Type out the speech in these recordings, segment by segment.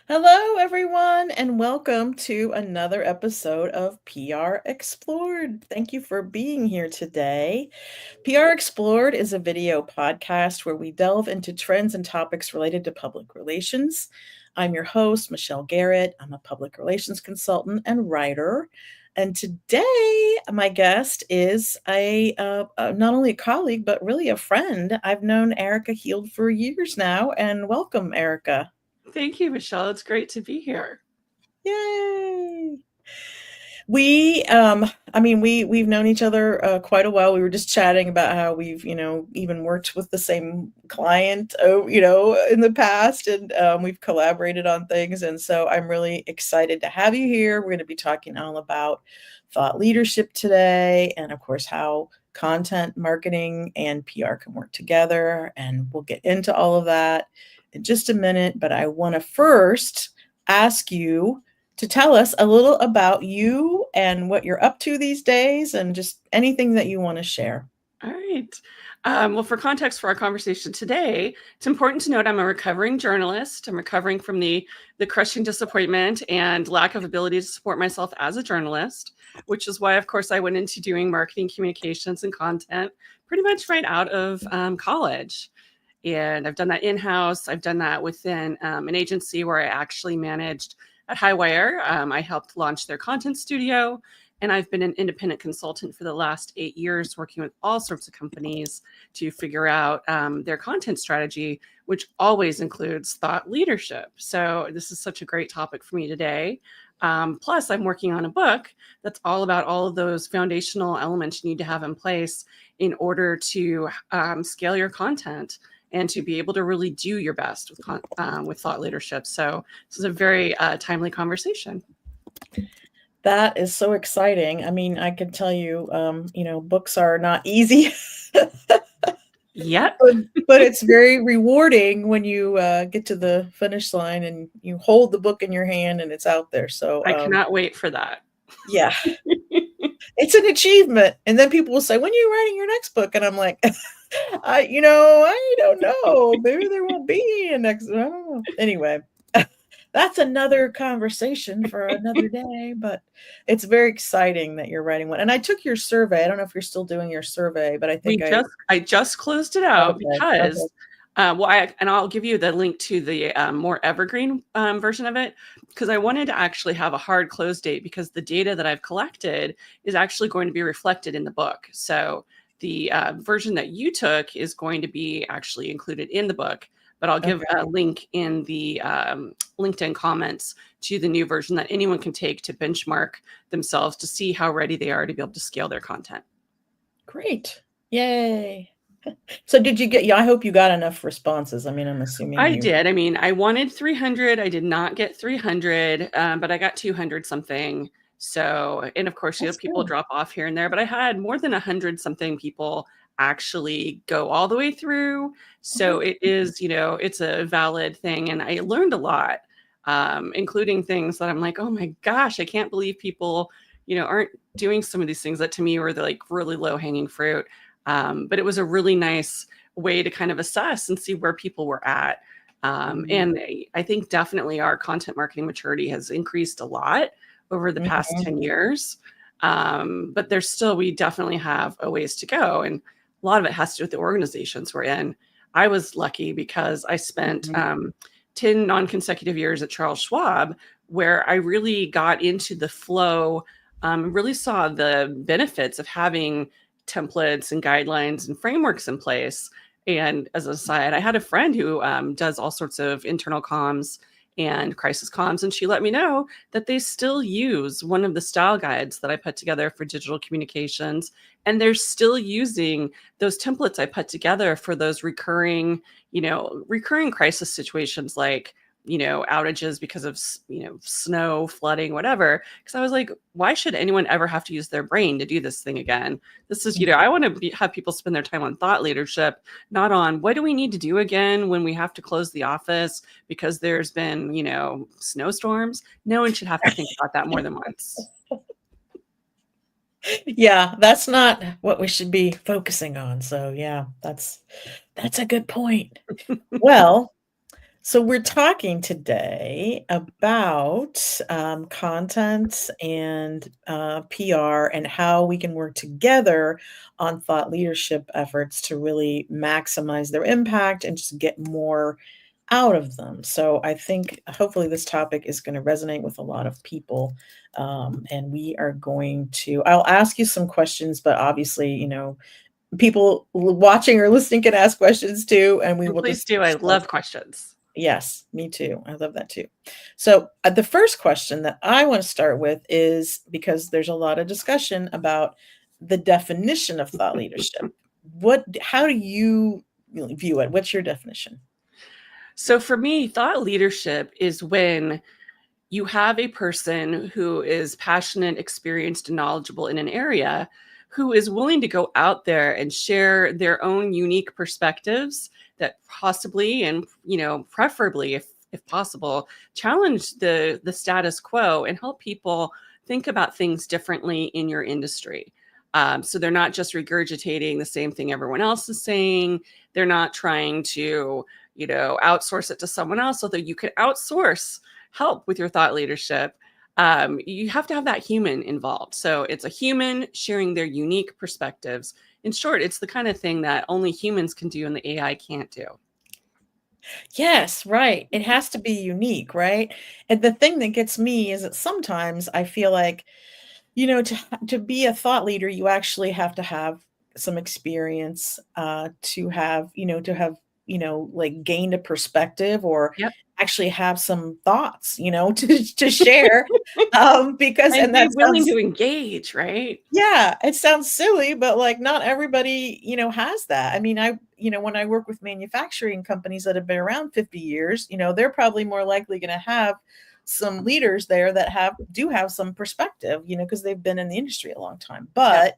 Hello, everyone, and welcome to another episode of PR Explored. Thank you for being here today. PR Explored is a video podcast where we delve into trends and topics related to public relations. I'm your host, Michelle Garrett. I'm a public relations consultant and writer. And today, my guest is not only a colleague, but really a friend. I've known Erika Heald for years now, and welcome, Erika. Thank you, Michelle. It's great to be here. Yay! We've known each other quite a while. We were just chatting about how we've, even worked with the same client, in the past, and we've collaborated on things. And so I'm really excited to have you here. We're going to be talking all about thought leadership today, and of course, how content marketing and PR can work together. And we'll get into all of that in just a minute. But I want to first ask you to tell us a little about you and what you're up to these days and just anything that you want to share. All right. Well, for context for our conversation today, it's important to note I'm a recovering journalist. I'm recovering from the crushing disappointment and lack of ability to support myself as a journalist, which is why, of course, I went into doing marketing, communications, and content pretty much right out of college. And I've done that in-house. I've done that within an agency where I actually managed at Highwire. I helped launch their content studio, and I've been an independent consultant for the last 8 years, working with all sorts of companies to figure out their content strategy, which always includes thought leadership. So this is such a great topic for me today. Plus, I'm working on a book that's all about all of those foundational elements you need to have in place in order to scale your content and to be able to really do your best with thought leadership. So this is a very timely conversation. That is so exciting. I mean, I can tell you, books are not easy. Yep. But it's very rewarding when you get to the finish line and you hold the book in your hand and it's out there. So I cannot wait for that. Yeah. It's an achievement. And then people will say, when are you writing your next book? And I'm like, I don't know. Maybe there won't be a next. I don't know. Anyway, that's another conversation for another day, but it's very exciting that you're writing one. And I took your survey. I don't know if you're still doing your survey, but I think I just closed it out because, okay. And I'll give you the link to the more evergreen version of it, because I wanted to actually have a hard close date because the data that I've collected is actually going to be reflected in the book. So the version that you took is going to be actually included in the book, but I'll give a link in the LinkedIn comments to the new version that anyone can take to benchmark themselves to see how ready they are to be able to scale their content. Great. Yay. So did you get, I hope you got enough responses. I mean, I'm assuming I did. I mean, I wanted 300. I did not get 300, but I got 200 something. So, and of course, people drop off here and there, but I had more than 100 something people actually go all the way through. So it is, it's a valid thing. And I learned a lot, including things that I'm like, oh my gosh, I can't believe people, aren't doing some of these things that to me were like really low hanging fruit. But it was a really nice way to kind of assess and see where people were at. And I think definitely our content marketing maturity has increased a lot over the past 10 years. But we definitely have a ways to go. And a lot of it has to do with the organizations we're in. I was lucky because I spent 10 non-consecutive years at Charles Schwab, where I really got into the flow, really saw the benefits of having templates and guidelines and frameworks in place. And as an aside, I had a friend who does all sorts of internal comms and crisis comms, and she let me know that they still use one of the style guides that I put together for digital communications, and they're still using those templates I put together for those recurring crisis situations like outages because of, snow, flooding, whatever. Because I was like, why should anyone ever have to use their brain to do this thing again? This is, I want to have people spend their time on thought leadership, not on what do we need to do again when we have to close the office because there's been, snowstorms. No one should have to think about that more than once. Yeah, that's not what we should be focusing on. So yeah, that's a good point. Well, So we're talking today about content and PR and how we can work together on thought leadership efforts to really maximize their impact and just get more out of them. So I think hopefully this topic is going to resonate with a lot of people. And we are going to, I'll ask you some questions, but obviously, people watching or listening can ask questions too, and we And will please just do. I discuss. love questions. Yes, me too. I love that too. So, the first question that I want to start with is because there's a lot of discussion about the definition of thought leadership. How do you view it? What's your definition? So for me, thought leadership is when you have a person who is passionate, experienced, and knowledgeable in an area who is willing to go out there and share their own unique perspectives that possibly and preferably if possible challenge the status quo and help people think about things differently in your industry. So they're not just regurgitating the same thing everyone else is saying. They're not trying to outsource it to someone else so that you can outsource help with your thought leadership. You have to have that human involved. So it's a human sharing their unique perspectives. In short, it's the kind of thing that only humans can do and the AI can't do. Yes, right. It has to be unique, right? And the thing that gets me is that sometimes I feel like, to be a thought leader, you actually have to have some experience, like gained a perspective or Yep. actually have some thoughts, to share. Because And and be that willing sounds to engage, right? Yeah, it sounds silly, but, like, not everybody, has that. I mean, when I work with manufacturing companies that have been around 50 years, they're probably more likely gonna have some leaders there that have some perspective, because they've been in the industry a long time. Yep. But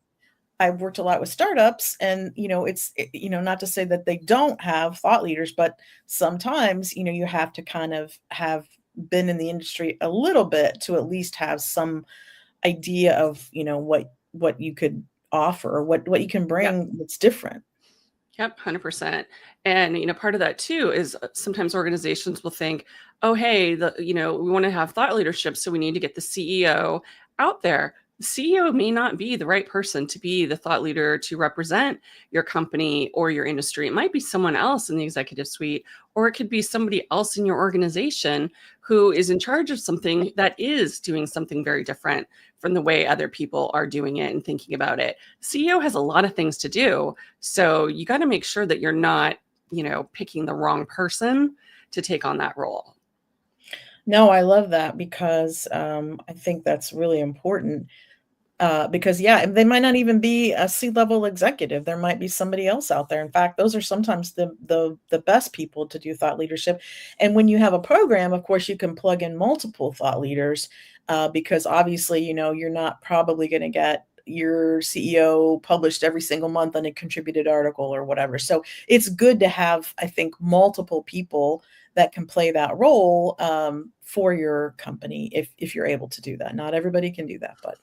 I've worked a lot with startups and, not to say that they don't have thought leaders, but sometimes, you have to kind of have been in the industry a little bit to at least have some idea of, what you could offer or what you can Yep. bring that's different. Yep, 100%. And part of that too is sometimes organizations will think, "Oh, hey, we want to have thought leadership, so we need to get the CEO out there." The CEO may not be the right person to be the thought leader to represent your company or your industry. It might be someone else in the executive suite, or it could be somebody else in your organization who is in charge of something that is doing something very different from the way other people are doing it and thinking about it. CEO has a lot of things to do, so you got to make sure that you're not, picking the wrong person to take on that role. No, I love that because, I think that's really important. Because yeah, they might not even be a C-level executive. There might be somebody else out there. In fact, those are sometimes the best people to do thought leadership. And when you have a program, of course, you can plug in multiple thought leaders, because obviously, you're not probably going to get your CEO published every single month on a contributed article or whatever. So it's good to have, I think, multiple people that can play that role, for your company if you're able to do that. Not everybody can do that, but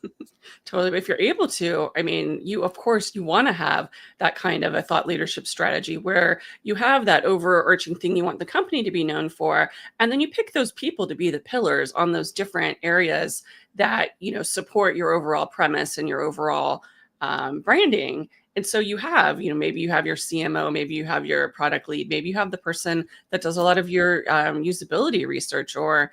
Totally. But if you're able to, I mean, of course, you want to have that kind of a thought leadership strategy where you have that overarching thing you want the company to be known for. And then you pick those people to be the pillars on those different areas that, support your overall premise and your overall branding. And so you have, maybe you have your CMO, maybe you have your product lead, maybe you have the person that does a lot of your usability research or,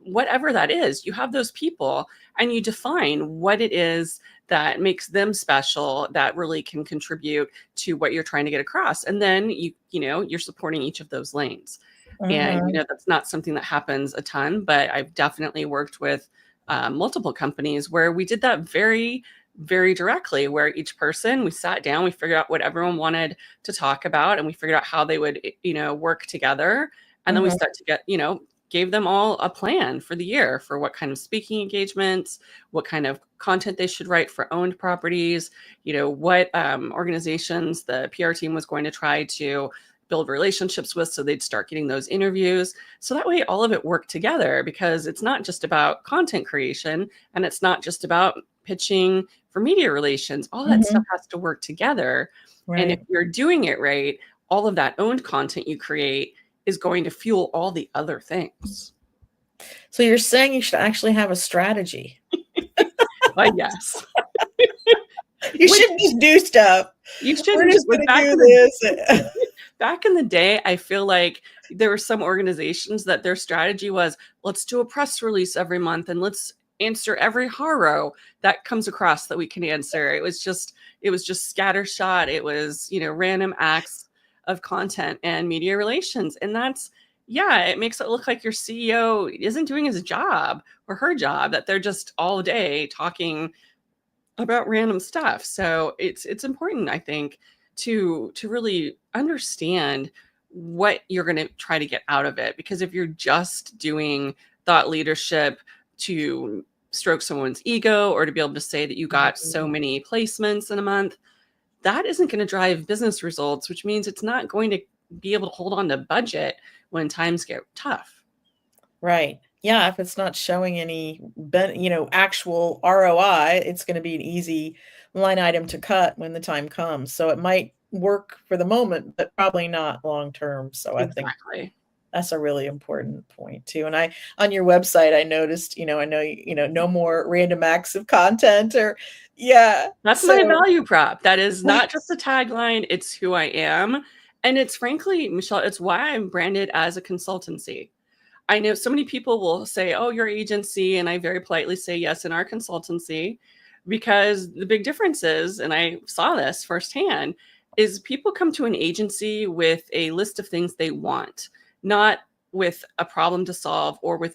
whatever that is. You have those people and you define what it is that makes them special that really can contribute to what you're trying to get across. And then you're supporting each of those lanes. And mhm, that's not something that happens a ton, but I've definitely worked with multiple companies where we did that very, very directly, where each person, we sat down, we figured out what everyone wanted to talk about, and we figured out how they would, work together. And then we mhm, start to get, gave them all a plan for the year for what kind of speaking engagements, what kind of content they should write for owned properties, what organizations the PR team was going to try to build relationships with so they'd start getting those interviews. So that way all of it worked together because it's not just about content creation and it's not just about pitching for media relations. All that stuff mhm, has to work together. And if right. you're doing it right, all of that owned content you create is going to fuel all the other things. So you're saying you should actually have a strategy. But yes. You shouldn't just do stuff. You We're shouldn't just just going like to do this. back in the day, I feel like there were some organizations that their strategy was, let's do a press release every month and let's answer every horror that comes across that we can answer. It was just scattershot. It was, random acts of content and media relations. And that's, yeah, it makes it look like your CEO isn't doing his job or her job, that they're just all day talking about random stuff. So it's important, I think, to really understand what you're going to try to get out of it. Because if you're just doing thought leadership to stroke someone's ego or to be able to say that you got so many placements in a month, that isn't going to drive business results, which means it's not going to be able to hold on to budget when times get tough. Right. Yeah, if it's not showing any actual ROI, it's going to be an easy line item to cut when the time comes. So it might work for the moment, but probably not long term. So I think Exactly. that's a really important point too. And on your website, I noticed, I know, no more random acts of content or, yeah. That's my So, value prop. That is not just a tagline, it's who I am. And it's frankly, Michelle, it's why I'm branded as a consultancy. I know so many people will say, "Oh, your agency," and I very politely say, "Yes, in our consultancy," because the big difference is, and I saw this firsthand, is people come to an agency with a list of things they want, not with a problem to solve or with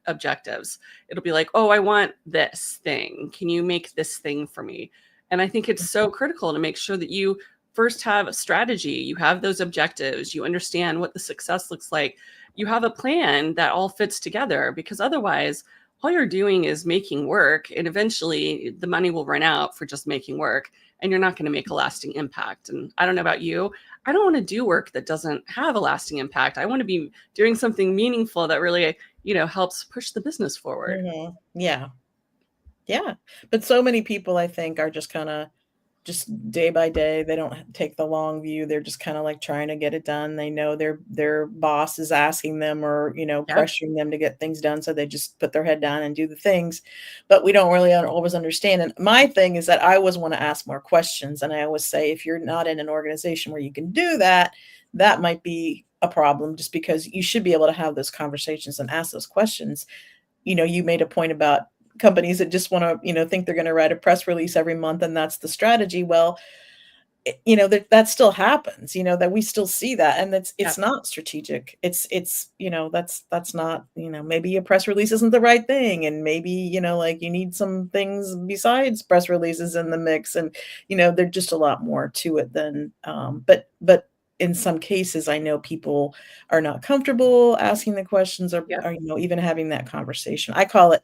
objectives. It'll be like, "Oh, I want this thing. Can you make this thing for me?" And I think it's so critical to make sure that you first have a strategy, you have those objectives, you understand what the success looks like, you have a plan that all fits together, because otherwise all you're doing is making work, and eventually the money will run out for just making work and you're not going to make a lasting impact. And I don't know about you, I don't want to do work that doesn't have a lasting impact. I want to be doing something meaningful that really, helps push the business forward. yeah. Yeah. But so many people, I think, are just kind of just day by day. They don't take the long view. They're just kind of like trying to get it done. They know their boss is asking them or, Yeah. pressuring them to get things done. So they just put their head down and do the things. But we don't really always understand. And my thing is that I always want to ask more questions. And I always say, if you're not in an organization where you can do that, that might be a problem, just because you should be able to have those conversations and ask those questions. You made a point about companies that just want to, think they're going to write a press release every month and that's the strategy. Well, that still happens, that we still see that, and Yeah. it's not strategic. It's that's not, maybe a press release isn't the right thing, and maybe, like you need some things besides press releases in the mix, and there's just a lot more to it than but in some cases I know people are not comfortable asking the questions Yeah. or even having that conversation. I call it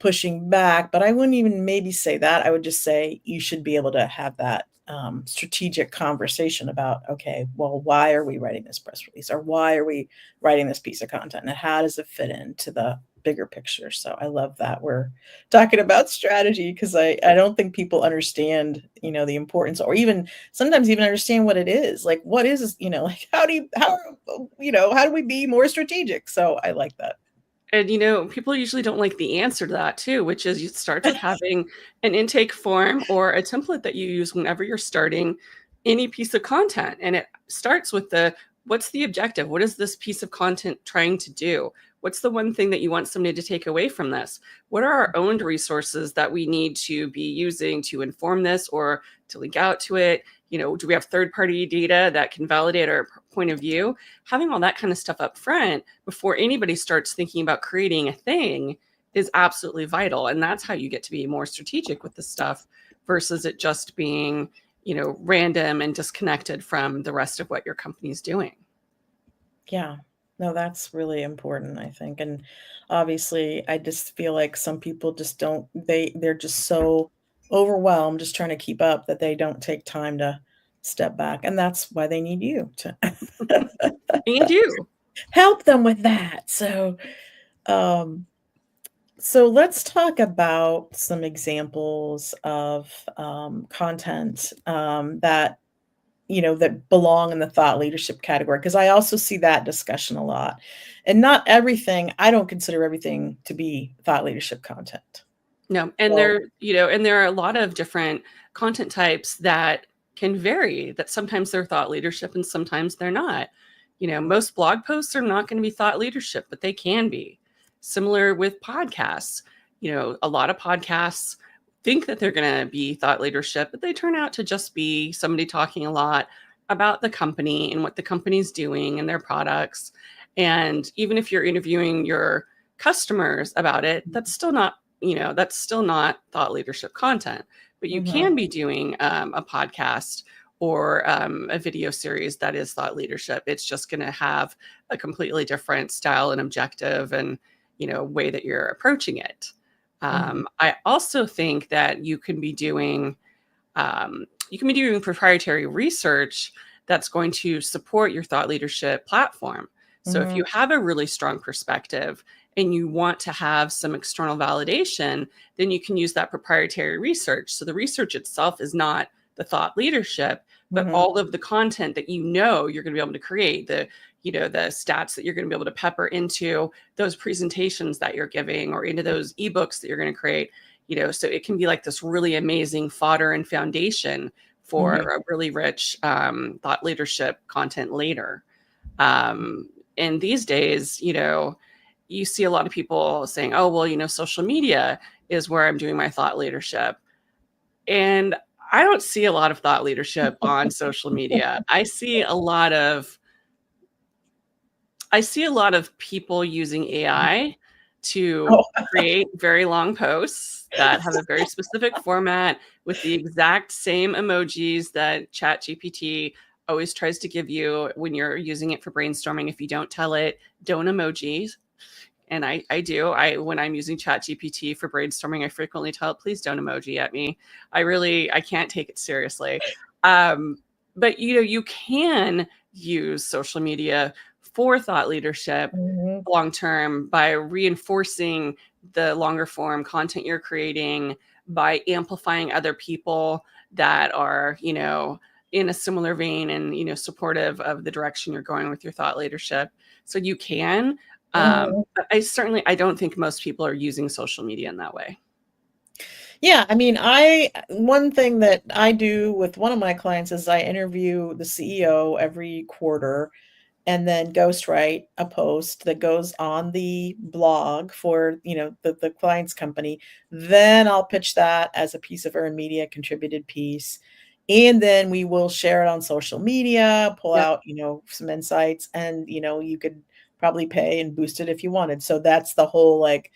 pushing back, but I wouldn't even maybe say that. I would just say you should be able to have that strategic conversation about, okay, well, why are we writing this press release, or why are we writing this piece of content, and how does it fit into the bigger picture? So I love that we're talking about strategy, because I don't think people understand, the importance, or even sometimes even understand what it is. Like, what is, like how do we be more strategic? So I like that. And people usually don't like the answer to that too, which is it starts with having an intake form or a template that you use whenever you're starting any piece of content. And it starts with what's the objective? What is this piece of content trying to do? What's the one thing that you want somebody to take away from this? What are our owned resources that we need to be using to inform this or to link out to it? Do we have third-party data that can validate our point of view? Having all that kind of stuff up front before anybody starts thinking about creating a thing is absolutely vital. And that's how you get to be more strategic with this stuff versus it just being, random and disconnected from the rest of what your company's doing. Yeah. No, that's really important, I think. And obviously, I just feel like some people just don't, they're just so overwhelmed just trying to keep up that they don't take time to step back. And that's why they need you to And you. help them with that. Um, so let's talk about some examples of content that that belong in the thought leadership category, because I also see that discussion a lot. And not everything, I don't consider everything to be thought leadership content. No, and So, there are a lot of different content types that can vary, that sometimes they're thought leadership and sometimes they're not. Most blog posts are not going to be thought leadership, but they can be. Similar with podcasts. A lot of podcasts think that they're going to be thought leadership, but they turn out to just be somebody talking a lot about the company and what the company's doing and their products. And even if you're interviewing your customers about it, that's still not thought leadership content. But you mhm, can be doing a podcast or a video series that is thought leadership. It's just going to have a completely different style and objective and way that you're approaching it. mhm, I also think that you can be doing proprietary research that's going to support your thought leadership platform. So if mhm, you have a really strong perspective and you want to have some external validation, then you can use that proprietary research. So the research itself is not the thought leadership, but mhm, all of the content that you're going to be able to create, the stats that you're going to be able to pepper into those presentations that you're giving or into those ebooks that you're going to create. So it can be like this really amazing fodder and foundation for mhm. a really rich thought leadership content later. And these days, you see a lot of people saying, oh, well, social media is where I'm doing my thought leadership. And I don't see a lot of thought leadership on social media. I see a lot of people using AI to Oh, create very long posts that have a very specific format with the exact same emojis that ChatGPT always tries to give you when you're using it for brainstorming. If you don't tell it, don't emojis. And I do. When I'm using ChatGPT for brainstorming, I frequently tell it, please don't emoji at me. I can't take it seriously. Um, but you can use social media for thought leadership mhm, long term by reinforcing the longer form content you're creating, by amplifying other people that are, in a similar vein and, supportive of the direction you're going with your thought leadership. So you can, mhm. but I don't think most people are using social media in that way. Yeah, I mean, I one thing that I do with one of my clients is I interview the CEO every quarter and then ghostwrite a post that goes on the blog for, the client's company. Then I'll pitch that as a piece of earned media contributed piece. And then we will share it on social media, pull Yep, out, some insights, and, you could probably pay and boost it if you wanted. So that's the whole like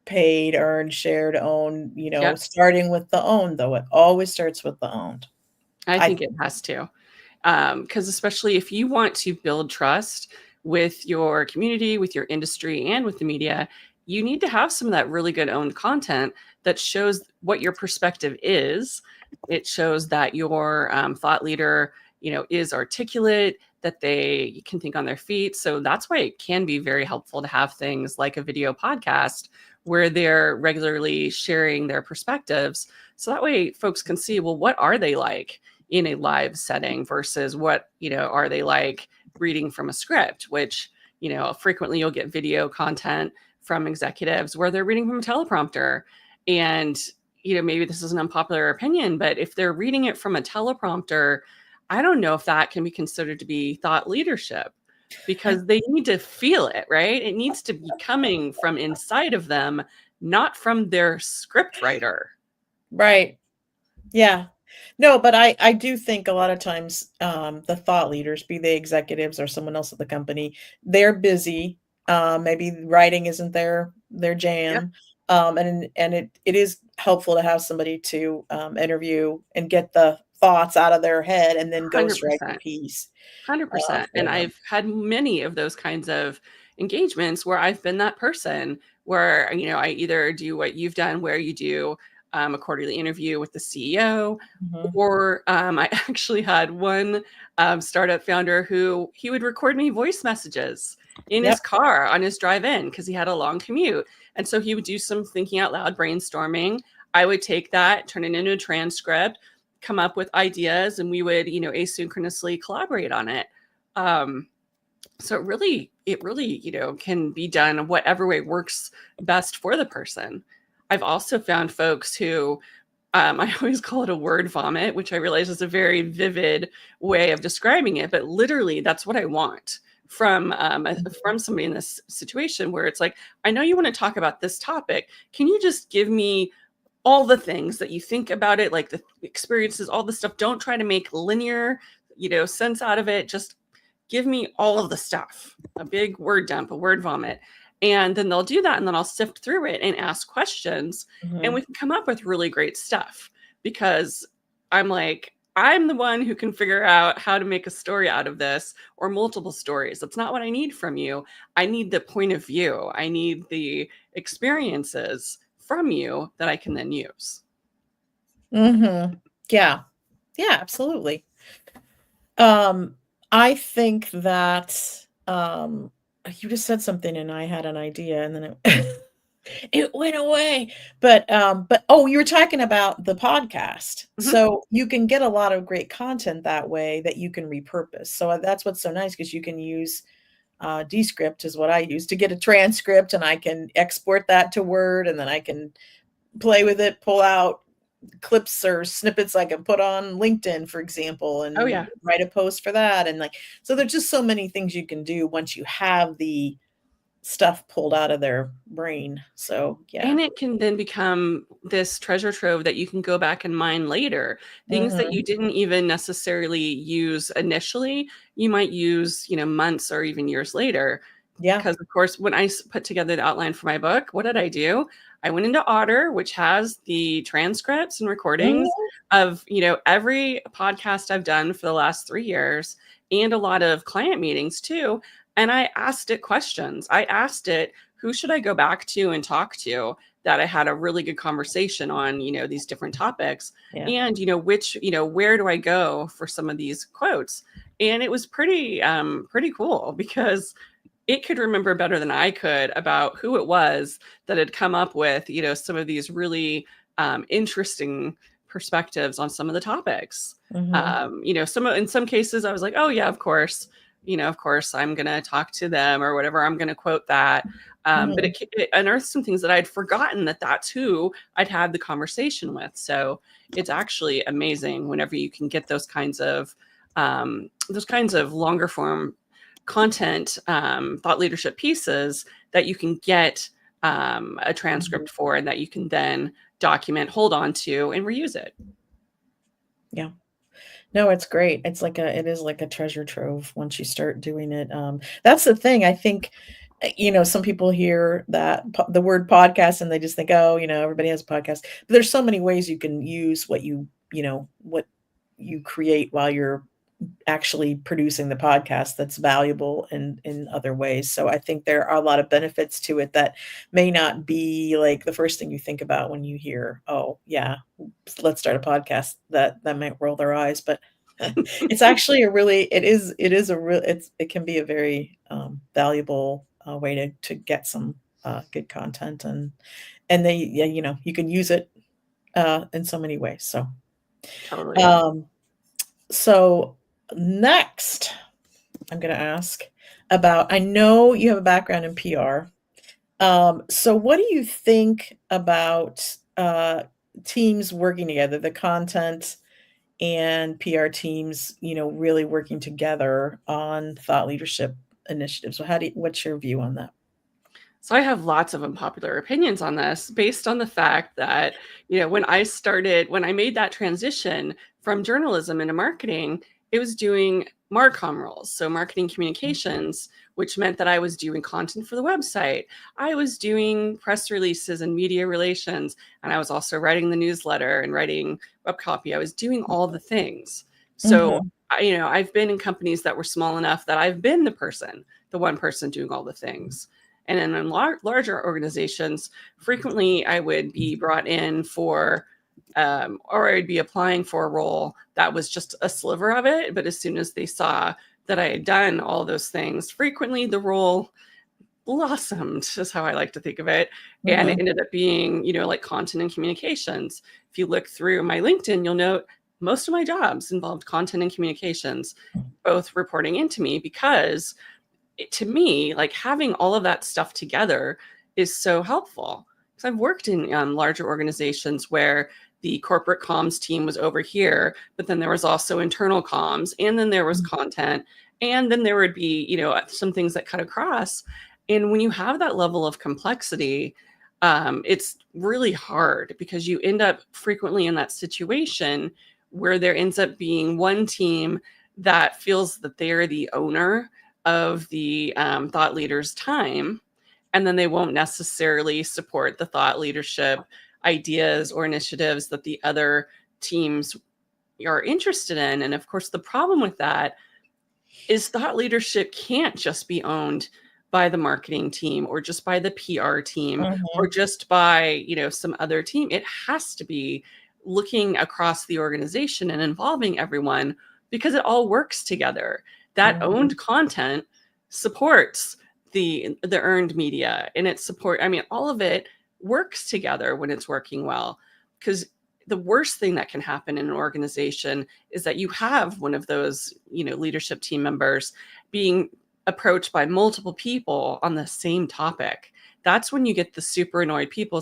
paid, earned, shared, owned, yep. starting with the owned, though. It always starts with the owned. I I think it think. has to. Because especially if you want to build trust with your community, with your industry, and with the media, you need to have some of that really good owned content that shows what your perspective is. It shows that your thought leader, is articulate, that they can think on their feet. So that's why it can be very helpful to have things like a video podcast where they're regularly sharing their perspectives. So that way folks can see, well, what are they like in a live setting versus what, are they like reading from a script, which, frequently you'll get video content from executives where they're reading from a teleprompter. And, maybe this is an unpopular opinion, but if they're reading it from a teleprompter, I don't know if that can be considered to be thought leadership because they need to feel it, right? It needs to be coming from inside of them, not from their script writer. Right. Yeah. No, but I do think a lot of times, the thought leaders, be they executives or someone else at the company, they're busy. Maybe writing isn't their Yep, jam. And it is helpful to have somebody to, interview and get the thoughts out of their head and then ghostwrite the 100%. piece, 100%. And for them. I've had many of those kinds of engagements where I've been that person where, I either do what you've done, where you do a quarterly interview with the CEO, Mhm. or I actually had one startup founder who he would record me voice messages in his Yep. car on his drive in because he had a long commute. And so he would do some thinking out loud brainstorming. I would take that, turn it into a transcript, come up with ideas and we would, asynchronously collaborate on it. So it really, can be done whatever way works best for the person. I've also found folks who, I always call it a word vomit, which I realize is a very vivid way of describing it, but literally that's what I want from somebody in this situation, where it's like, I know you want to talk about this topic. Can you just give me all the things that you think about it, like the experiences, all the stuff? Don't try to make linear, sense out of it. Just give me all of the stuff, a big word dump, a word vomit. And then they'll do that. And then I'll sift through it and ask questions. And we can come up with really great stuff, because I'm the one who can figure out how to make a story out of this, or multiple stories. That's not what I need from you. I need the point of view. I need the experiences from you that I can then use. Yeah. Yeah, absolutely. I think that you just said something and I had an idea, and then it it went away. But oh, you were talking about the podcast. So you can get a lot of great content that way that you can repurpose. So that's what's so nice, because you can use Descript is what I use to get a transcript, and I can export that to Word, and then I can play with it, pull out clips or snippets I can put on LinkedIn, for example, and write a post for that. And so there's just so many things you can do once you have the stuff pulled out of their brain. So yeah. And it can then become this treasure trove that you can go back and mine later. Things that you didn't even necessarily use initially, you might use, months or even years later. Yeah. Because of course, when I put together the outline for my book, what did I do? I went into Otter, which has the transcripts and recordings of, every podcast I've done for the last 3 years, and a lot of client meetings too. And I asked it questions. I asked it, who should I go back to and talk to that I had a really good conversation on, these different topics? And, where do I go for some of these quotes? And it was pretty cool, because it could remember better than I could about who it was that had come up with, some of these really interesting perspectives on some of the topics. In some cases I was like, oh yeah, of course, I'm going to talk to them or whatever. I'm going to quote that. But it unearthed some things that I'd forgotten that's who I'd had the conversation with. So it's actually amazing whenever you can get those kinds of longer form content, thought leadership pieces that you can get a transcript for, and that you can then document, hold on to, and reuse it. Yeah. No, it's great. It is like a treasure trove once you start doing it. That's the thing. I think, some people hear that the word podcast and they just think, oh, everybody has a podcast. But there's so many ways you can use what you create while you're actually producing the podcast that's valuable in other ways. So I think there are a lot of benefits to it that may not be like the first thing you think about when you hear, oh yeah, let's start a podcast. That might roll their eyes, but it's actually it can be a very valuable way to get some good content, and you can use it in so many ways. So totally. So next, I'm going to ask about, I know you have a background in PR. So what do you think about teams working together, the content and PR teams, really working together on thought leadership initiatives? So what's your view on that? So I have lots of unpopular opinions on this, based on the fact that, when I made that transition from journalism into marketing, it was doing Marcom roles. So marketing communications, which meant that I was doing content for the website. I was doing press releases and media relations. And I was also writing the newsletter and writing web copy. I was doing all the things. So, I've been in companies that were small enough that I've been the one person doing all the things. And in larger organizations, frequently I would be brought in for, or I'd be applying for a role that was just a sliver of it. But as soon as they saw that I had done all those things, frequently the role blossomed, is how I like to think of it. Mm-hmm. And it ended up being, like content and communications. If you look through my LinkedIn, you'll note most of my jobs involved content and communications, both reporting into me, because to me, like having all of that stuff together is so helpful. Because I've worked in larger organizations where the corporate comms team was over here, but then there was also internal comms, and then there was content, and then there would be, some things that cut across. And when you have that level of complexity, it's really hard because you end up frequently in that situation where there ends up being one team that feels that they're the owner of the thought leader's time, and then they won't necessarily support the thought leadership ideas or initiatives that the other teams are interested in. And of course, the problem with that is thought leadership can't just be owned by the marketing team or just by the PR team or Mhm. just by, some other team. It has to be looking across the organization and involving everyone because it all works together. That Mhm. owned content supports the earned media, and all of it works together when it's working well. Because the worst thing that can happen in an organization is that you have one of those, leadership team members being approached by multiple people on the same topic. That's when you get the super annoyed people,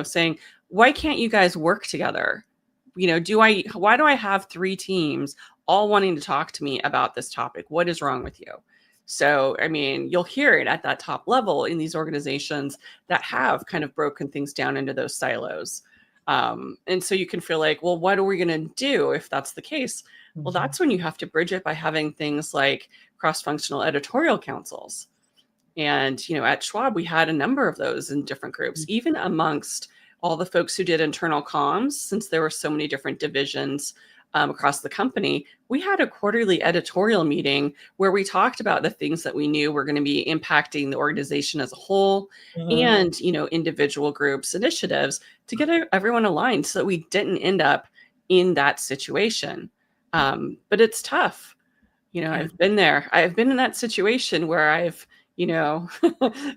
saying, "Why can't you guys work together? Why do I have three teams all wanting to talk to me about this topic? What is wrong with you?" So, you'll hear it at that top level in these organizations that have kind of broken things down into those silos. And so you can feel like, well, what are we going to do if that's the case? Well, Mhm. that's when you have to bridge it by having things like cross-functional editorial councils. And, at Schwab, we had a number of those in different groups, even amongst all the folks who did internal comms, since there were so many different divisions across the company. We had a quarterly editorial meeting where we talked about the things that we knew were going to be impacting the organization as a whole Mhm. and, individual groups, initiatives to get everyone aligned so that we didn't end up in that situation. But it's tough. Yeah. I've been there. I've been in that situation where I've, you know,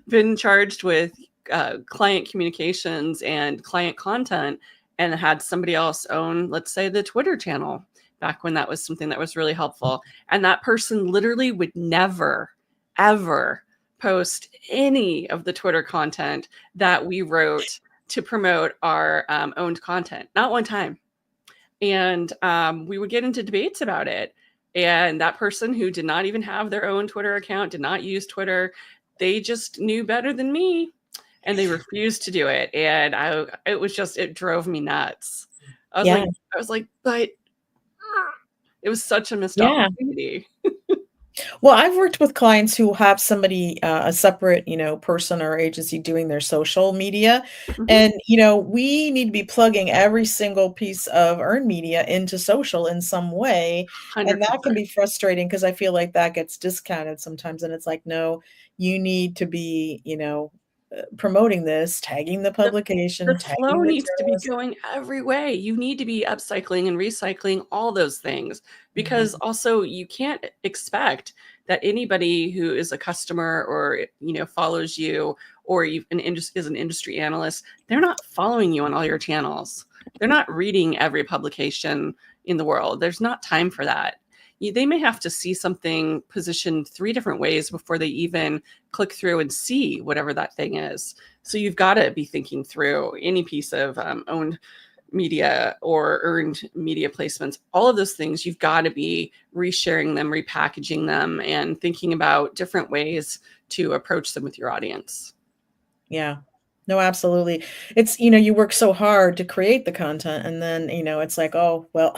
been charged with client communications and client content and had somebody else own, let's say, the Twitter channel back when that was something that was really helpful. And that person literally would never, ever post any of the Twitter content that we wrote to promote our owned content. Not one time. And we would get into debates about it. And that person who did not even have their own Twitter account, did not use Twitter, they just knew better than me and they refused to do it. And it drove me nuts. I was Yeah. like, but it was such a missed Yeah. opportunity. Well, I've worked with clients who have somebody, a separate, person or agency doing their social media. Mhm. And, we need to be plugging every single piece of earned media into social in some way. And that can 100%. be frustrating because I feel like that gets discounted sometimes. And it's like, no, you need to be, promoting this, tagging the The publication, the tagging flow the needs to be journalist. going every way. You need to be upcycling and recycling all those things because Mhm. also you can't expect that anybody who is a customer or follows you or is an industry analyst, they're not following you on all your channels. They're not reading every publication in the world. There's not time for that. They may have to see something positioned three different ways before they even click through and see whatever that thing is. So you've got to be thinking through any piece of owned media or earned media placements, all of those things, you've got to be resharing them, repackaging them, and thinking about different ways to approach them with your audience. Yeah. No, absolutely. It's, you work so hard to create the content and then, it's like, "Oh, well,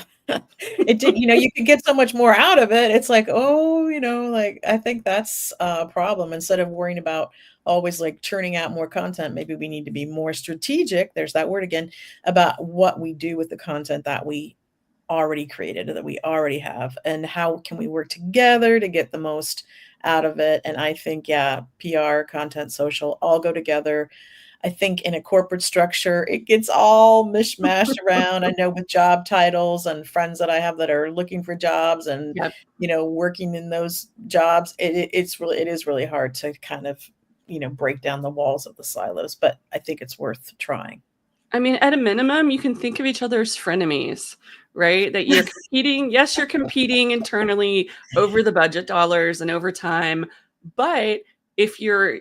it did," you could get so much more out of it. It's like, "Oh," like, I think that's a problem. Instead of worrying about always, like, churning out more content, maybe we need to be more strategic, there's that word again, about what we do with the content that we already created or that we already have, and how can we work together to get the most out of it. And I think, yeah, PR, content, social all go together. I think in a corporate structure, it gets all mishmashed around. I know with job titles and friends that I have that are looking for jobs and, Yep. working in those jobs, it is really hard to kind of, break down the walls of the silos, but I think it's worth trying. I mean, at a minimum, you can think of each other as frenemies, right? That you're competing. Yes, you're competing internally over the budget dollars and over time. But if you're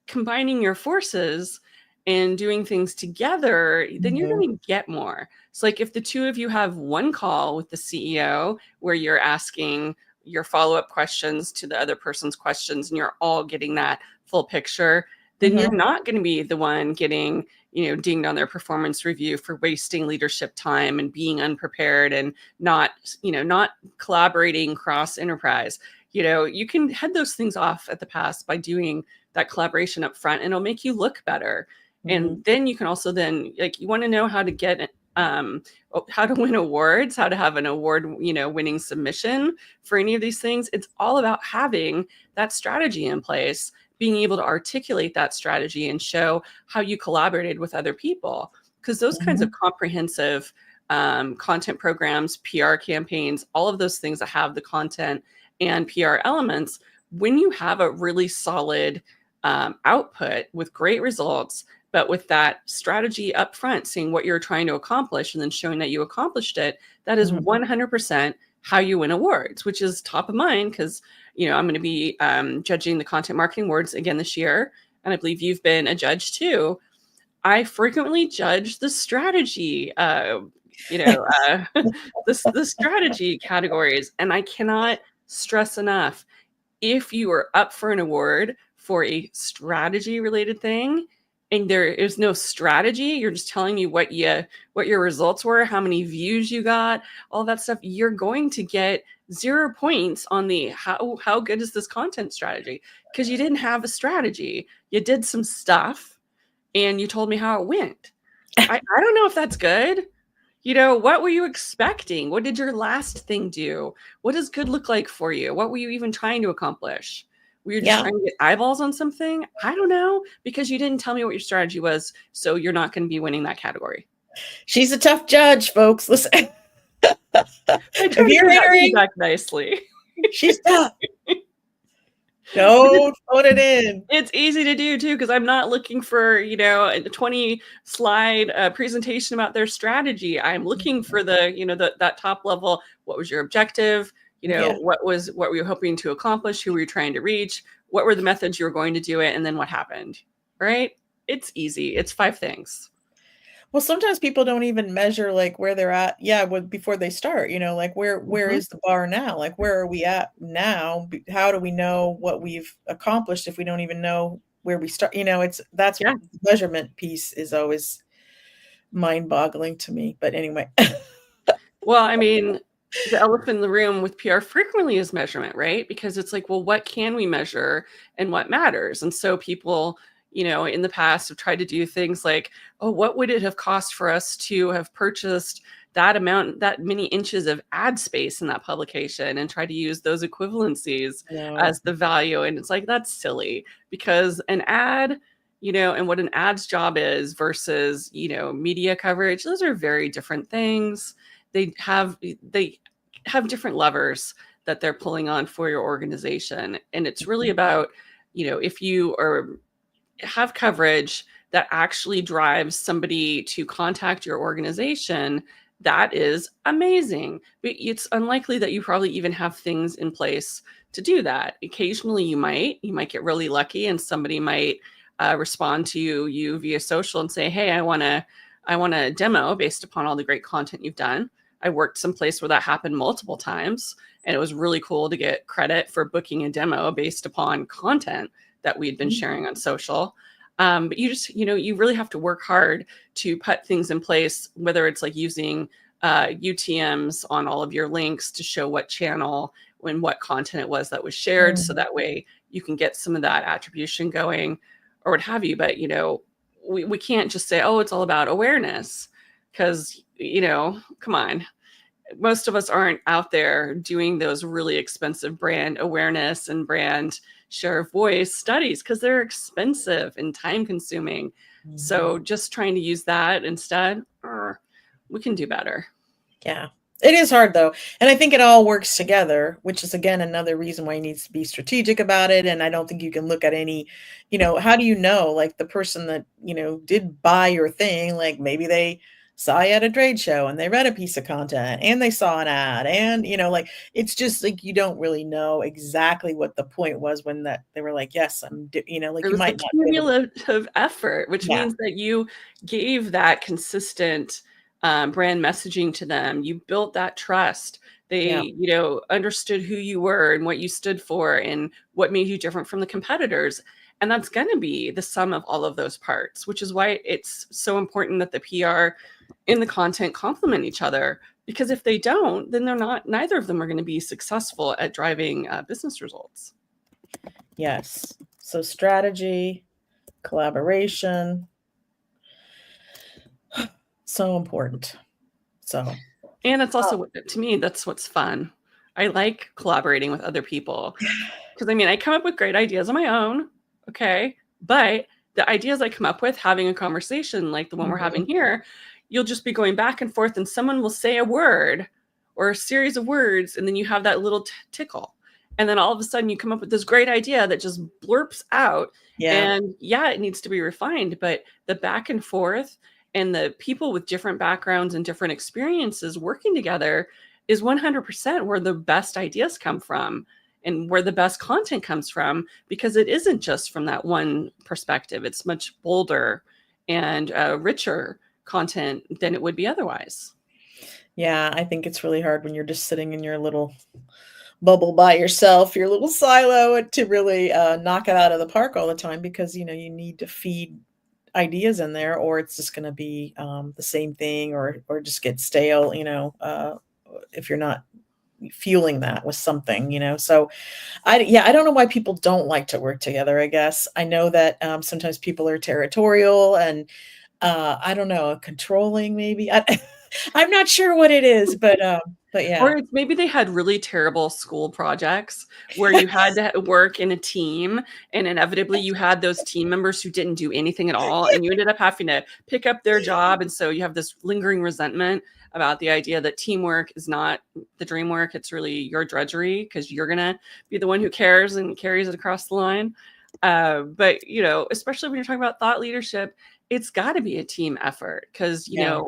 combining your forces and doing things together, then you're Mhm, going to get more. It's like if the two of you have one call with the CEO where you're asking your follow-up questions to the other person's questions and you're all getting that full picture, then you're mhm, not going to be the one getting dinged on their performance review for wasting leadership time and being unprepared and not, not collaborating cross enterprise. You can head those things off at the pass by doing that collaboration up front, and it'll make you look better. mhm, And then you can also then, like, you want to know how to get how to win awards, how to have an award, winning submission for any of these things. It's all about having that strategy in place, being able to articulate that strategy and show how you collaborated with other people. Because those kinds of mhm, comprehensive content programs, PR campaigns, all of those things that have the content and PR elements, when you have a really solid output with great results, but with that strategy up front, seeing what you're trying to accomplish and then showing that you accomplished it, that is mhm. 100% how you win awards, which is top of mind because, I'm going to be judging the Content Marketing Awards again this year. And I believe you've been a judge too. I frequently judge the strategy, the strategy categories. And I cannot stress enough, if you are up for an award for a strategy related thing and there is no strategy, you're just telling me what your results were, how many views you got, all that stuff, you're going to get 0 points on the how good is this content strategy, because you didn't have a strategy. You did some stuff and you told me how it went. I don't know if that's good. What were you expecting? What did your last thing do? What does good look like for you? What were you even trying to accomplish? Were you just Yeah, trying to get eyeballs on something? I don't know, because you didn't tell me what your strategy was, so you're not going to be winning that category. she's a tough judge, folks. Listen, I try if to you're give that entering, feedback nicely. she's tough. But it's Don't phone it in. it's easy to do too, because I'm not looking for, a 20 slide presentation about their strategy. I'm looking for that top level. What was your objective? Yeah. What were you hoping to accomplish? Who were you trying to reach? What were the methods you were going to do it? And then what happened? Right? It's easy. It's 5 things. Well, sometimes people don't even measure, like, where they're at, yeah, before they start, like, where Mhm. is the bar now? Like, where are we at now? How do we know what we've accomplished if we don't even know where we start? That's Yeah. the measurement piece is always mind-boggling to me, but anyway. Well, I mean, the elephant in the room with PR frequently is measurement, right? Because it's like, well, what can we measure and what matters? And so people, in the past have tried to do things like, oh, what would it have cost for us to have purchased that amount, that many inches of ad space in that publication, and try to use those equivalencies No. as the value. And it's like, that's silly, because an ad, and what an ad's job is versus, media coverage, those are very different things. They have different levers that they're pulling on for your organization, and it's really about, if you have coverage that actually drives somebody to contact your organization, that is amazing. But it's unlikely that you probably even have things in place to do that. Occasionally you might get really lucky and somebody might respond to you via social and say, hey, I want a demo based upon all the great content you've done. I worked someplace where that happened multiple times, and it was really cool to get credit for booking a demo based upon content that we had been Mhm. sharing on social. But you just, you really have to work hard to put things in place, whether it's like using UTMs on all of your links to show what channel and what content it was that was shared. So Mhm. that way you can get some of that attribution going or what have you. But, we can't just say, oh, it's all about awareness, because, come on, most of us aren't out there doing those really expensive brand awareness and brand share of voice studies, because they're expensive and time consuming. Mhm. So just trying to use that instead, we can do better. Yeah. It is hard though, and I think it all works together, which is again another reason why you needs to be strategic about it. And I don't think you can look at any, how do you know, like the person that did buy your thing, like maybe they saw you at a trade show and they read a piece of content and they saw an ad, and like it's just like you don't really know exactly what the point was when that they were like, yes, like It you was the might not be able to. cumulative effort, which Yeah, means that you gave that consistent brand messaging to them. You built that trust. yeah, They, understood who you were and what you stood for and what made you different from the competitors. And that's going to be the sum of all of those parts, which is why it's so important that the PR and the content complement each other. Because if they don't, then neither of them are going to be successful at driving business results. yes. So strategy, collaboration, so important. So, And it's oh, also, to me, that's what's fun. I like collaborating with other people because I come up with great ideas on my own. Okay. But the ideas I come up with, having a conversation like the one we're mhm, having here, you'll just be going back and forth, and someone will say a word or a series of words, and then you have that little tickle. And then all of a sudden, you come up with this great idea that just blurps out. yeah, And yeah, it needs to be refined, but the back and forth and the people with different backgrounds and different experiences working together is 100% where the best ideas come from and where the best content comes from, because it isn't just from that one perspective. It's much bolder and richer content than it would be otherwise. yeah, I think it's really hard when you're just sitting in your little bubble by yourself, your little silo, and to really, knock it out of the park all the time because, you need to feed ideas in there or it's just gonna be, the same thing or just get stale, if you're not fueling that with something, so I don't know why people don't like to work together, I guess. I know that, sometimes people are territorial and, I don't know, controlling maybe? I'm not sure what it is, but yeah. Or it's maybe they had really terrible school projects where you had to work in a team, and inevitably you had those team members who didn't do anything at all, and you ended up having to pick up their job. And so you have this lingering resentment about the idea that teamwork is not the dream work. It's really your drudgery because you're going to be the one who cares and carries it across the line. But, especially when you're talking about thought leadership, it's got to be a team effort because, Yeah.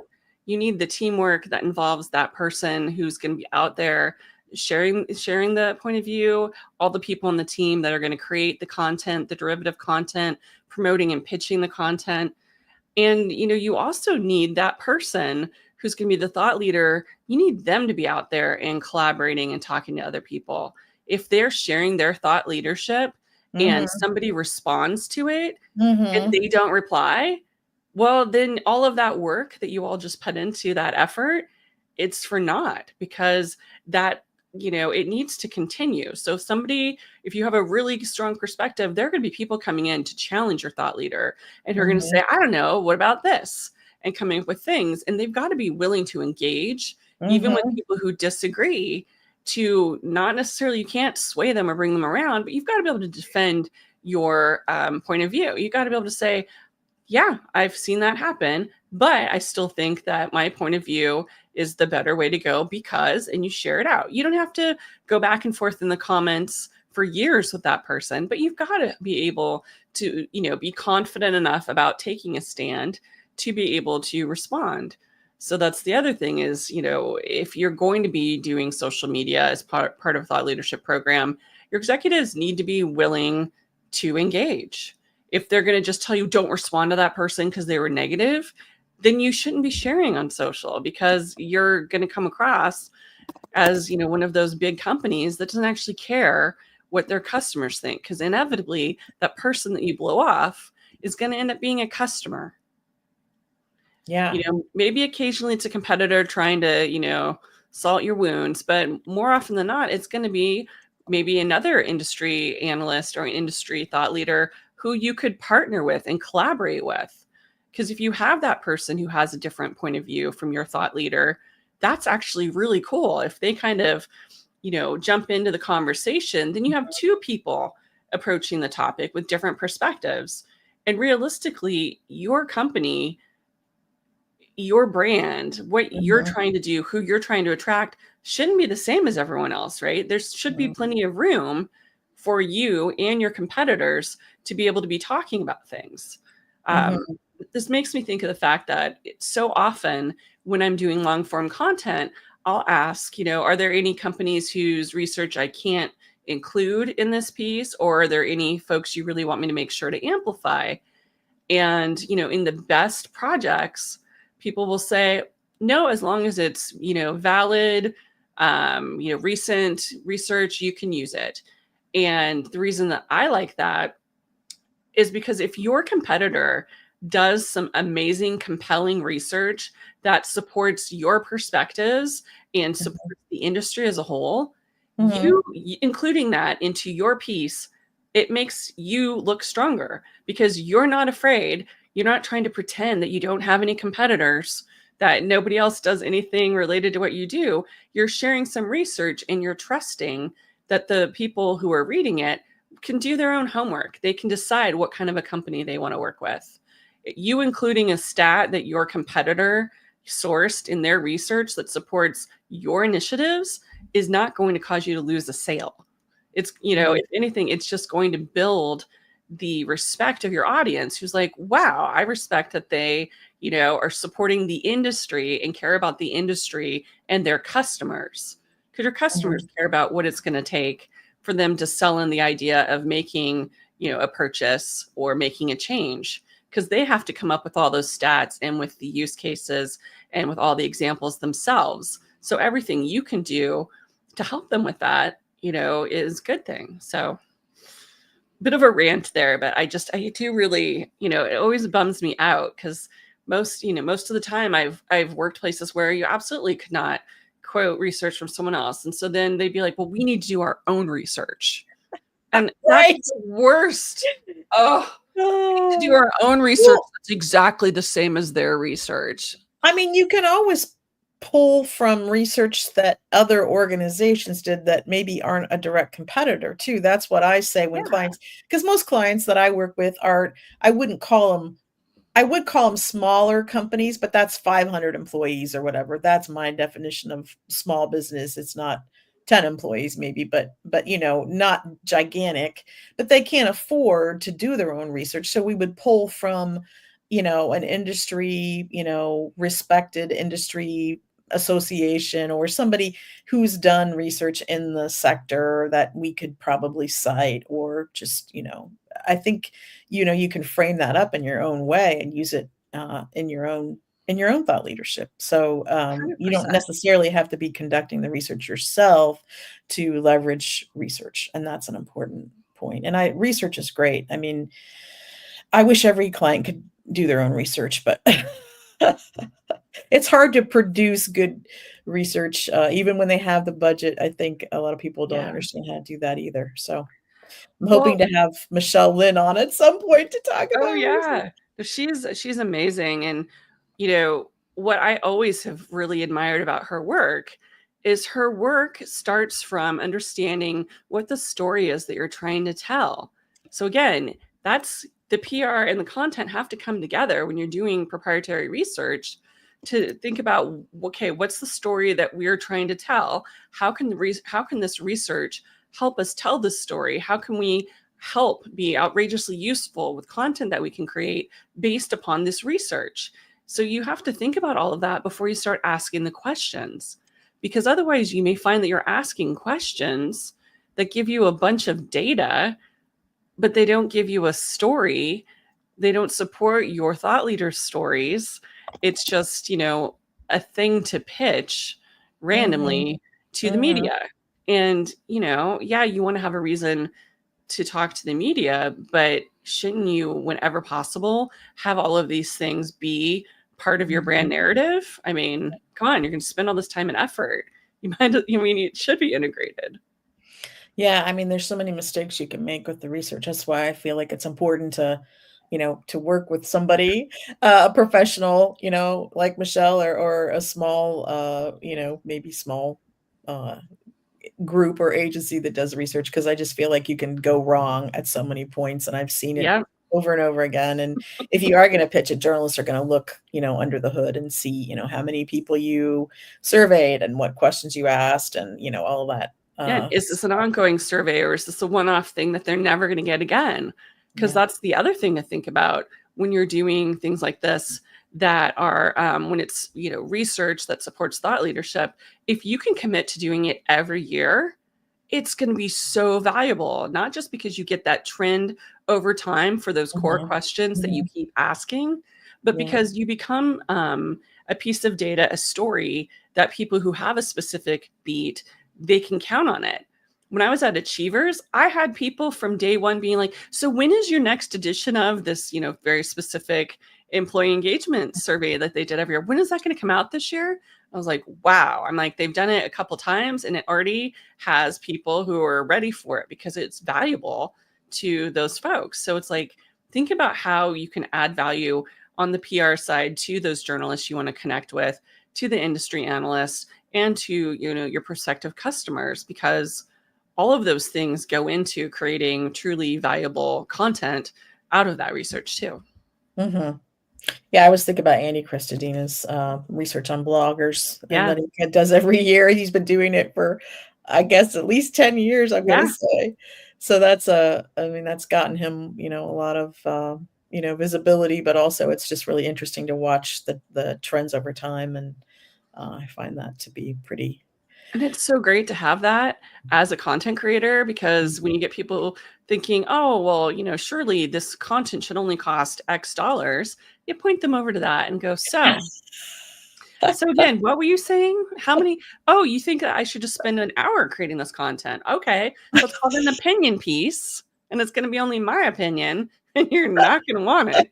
you need the teamwork that involves that person who's going to be out there sharing the point of view, all the people on the team that are going to create the content, the derivative content, promoting and pitching the content. And you also need that person who's going to be the thought leader. You need them to be out there and collaborating and talking to other people. If they're sharing their thought leadership and Mhm, somebody responds to it and mhm, they don't reply, well, then all of that work that you all just put into that effort, it's for naught because that, it needs to continue. So if you have a really strong perspective, there are going to be people coming in to challenge your thought leader and who are going to mhm, say, I don't know, what about this? And coming up with things. And they've got to be willing to engage, even with mhm, people who disagree, to not necessarily, you can't sway them or bring them around, but you've got to be able to defend your point of view. You got to be able to say, yeah, I've seen that happen, but I still think that my point of view is the better way to go because, and you share it out. You don't have to go back and forth in the comments for years with that person, but you've got to be able to, be confident enough about taking a stand to be able to respond. So that's the other thing is, if you're going to be doing social media as part of thought leadership program, your executives need to be willing to engage. If they're going to just tell you don't respond to that person because they were negative, then you shouldn't be sharing on social because you're going to come across as, one of those big companies that doesn't actually care what their customers think, because inevitably that person that you blow off is going to end up being a customer. yeah, Maybe occasionally it's a competitor trying to, salt your wounds, but more often than not, it's going to be maybe another industry analyst or an industry thought leader who you could partner with and collaborate with. Because if you have that person who has a different point of view from your thought leader, that's actually really cool. If they kind of, jump into the conversation, then you have two people approaching the topic with different perspectives. And realistically, your company your brand, what you're Mhm. trying to do, who you're trying to attract shouldn't be the same as everyone else, right? There should be Mhm. plenty of room for you and your competitors to be able to be talking about things. Um, Mhm. this makes me think of the fact that so often when I'm doing long form content, I'll ask, are there any companies whose research I can't include in this piece? Or are there any folks you really want me to make sure to amplify? And, in the best projects, people will say, no, as long as it's, valid, recent research, you can use it. And the reason that I like that is because if your competitor does some amazing, compelling research that supports your perspectives and Mhm. supports the industry as a whole, Mhm. including that into your piece, it makes you look stronger because you're not afraid. You're not trying to pretend that you don't have any competitors, that nobody else does anything related to what you do. You're sharing some research and you're trusting that the people who are reading it can do their own homework. They can decide what kind of a company they want to work with. You including a stat that your competitor sourced in their research that supports your initiatives is not going to cause you to lose a sale. It's, Right. if anything, it's just going to build the respect of your audience who's like, wow, I respect that they, are supporting the industry and care about the industry and their customers. Because your customers Mhm. care about what it's going to take for them to sell in the idea of making, a purchase or making a change, because they have to come up with all those stats and with the use cases and with all the examples themselves. So everything you can do to help them with that, is a good thing. So bit of a rant there, but I do really, it always bums me out because most of the time I've worked places where you absolutely could not quote research from someone else. And so then they'd be like, well, we need to do our own research. And that's Right. the worst. Oh, to do Oh. our own research Well, that's exactly the same as their research. I mean, you can always pull from research that other organizations did that maybe aren't a direct competitor too. That's what I say when Yeah. clients, because most clients that I work with are, I wouldn't call them, I would call them smaller companies, but that's 500 employees or whatever. That's my definition of small business. It's not 10 employees maybe, but not gigantic, but they can't afford to do their own research. So we would pull from, an industry, respected industry association or somebody who's done research in the sector that we could probably cite or just, I think you can frame that up in your own way and use it in your own thought leadership. So you don't 100%. necessarily have to be conducting the research yourself to leverage research, and that's an important point. And I research is great. I mean, I wish every client could do their own research, but it's hard to produce good research even when they have the budget. I think a lot of people don't Yeah. understand how to do that either. So I'm hoping Well, to have Michelle Lynn on at some point to talk oh about research. yeah. She's amazing. And what I always have really admired about her work is her work starts from understanding what the story is that you're trying to tell. So again, that's the PR and the content have to come together when you're doing proprietary research to think about, okay, what's the story that we're trying to tell? How can this research help us tell this story? How can we help be outrageously useful with content that we can create based upon this research? So you have to think about all of that before you start asking the questions, because otherwise you may find that you're asking questions that give you a bunch of data, but they don't give you a story. They don't support your thought leaders' stories. It's just, a thing to pitch Mhm, randomly to the mhm. media. And, yeah, you want to have a reason to talk to the media, but shouldn't you, whenever possible, have all of these things be part of your brand Mhm. narrative? I mean, come on, you're going to spend all this time and effort. It should be integrated. Yeah, I mean, there's so many mistakes you can make with the research. That's why I feel like it's important to work with somebody, a professional, like Michelle or a small, maybe small, uh, group or agency that does research because I just feel like you can go wrong at so many points, and I've seen it Yeah. over and over again. And if you are going to pitch it, journalists are going to look, under the hood and see, how many people you surveyed and what questions you asked and, all of that. Yeah, is this an ongoing survey, or is this a one-off thing that they're never going to get again? Because Yeah. that's the other thing to think about when you're doing things like this that are when it's research that supports thought leadership. If you can commit to doing it every year, it's going to be so valuable, not just because you get that trend over time for those core Mhm. questions that you Mhm. keep asking, but Yeah. because you become a piece of data, a story that people who have a specific beat, they can count on it. When I was at Achievers, I had people from day one being like, so when is your next edition of this, very specific employee engagement survey that they did every year? When is that going to come out this year? I was like, wow. I'm like, they've done it a couple times and it already has people who are ready for it because it's valuable to those folks. So it's like, think about how you can add value on the PR side to those journalists you want to connect with, to the industry analysts, and to your prospective customers, because all of those things go into creating truly valuable content out of that research too. Mhm. Yeah, I was thinking about Andy Christodina's, research on bloggers and Yeah. that he does every year. He's been doing it for, I guess, at least 10 years, I'm gonna Yeah. say. So that's, I mean, that's gotten him, a lot of, visibility, but also it's just really interesting to watch the trends over time, and, I find that to be pretty. And it's so great to have that as a content creator, because when you get people thinking, oh, well, surely this content should only cost X dollars, you point them over to that and go, so again, what were you saying? How many? Oh, you think that I should just spend an hour creating this content? Okay. So it's called an opinion piece, and it's going to be only my opinion, and you're not going to want it.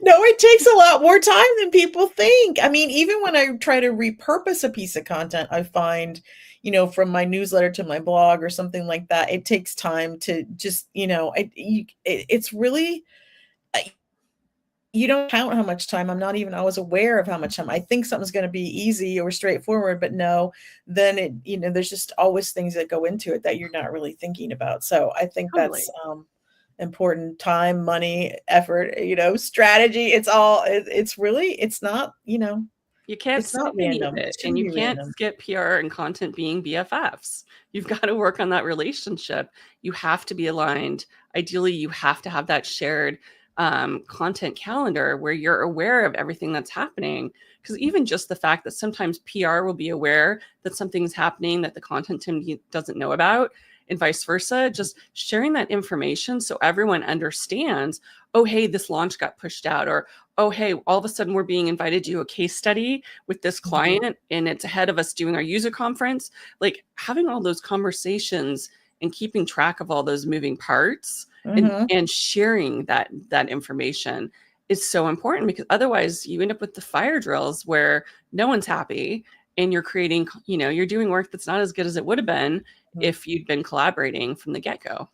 No, it takes a lot more time than people think. I mean, even when I try to repurpose a piece of content, I find, from my newsletter to my blog or something like that, it takes time to just, it's really, you don't count how much time. I'm not even always aware of how much time. I think something's going to be easy or straightforward, but no, then there's just always things that go into it that you're not really thinking about. So I think that's, Totally. important. Time, money, effort, strategy. It's really, it's not, You can't it's not skip any of random. It it, and shouldn't you be can't random. skip PR and content being BFFs. You've got to work on that relationship. You have to be aligned. Ideally, you have to have that shared content calendar where you're aware of everything that's happening. Because even just the fact that sometimes PR will be aware that something's happening that the content team doesn't know about, and vice versa, just sharing that information so everyone understands, oh, hey, this launch got pushed out, or oh, hey, all of a sudden we're being invited to do a case study with this Mhm. client and it's ahead of us doing our user conference. Like having all those conversations and keeping track of all those moving parts Mhm. and sharing that information is so important, because otherwise you end up with the fire drills where no one's happy and you're creating, you're doing work that's not as good as it would have been Mhm. if you'd been collaborating from the get-go.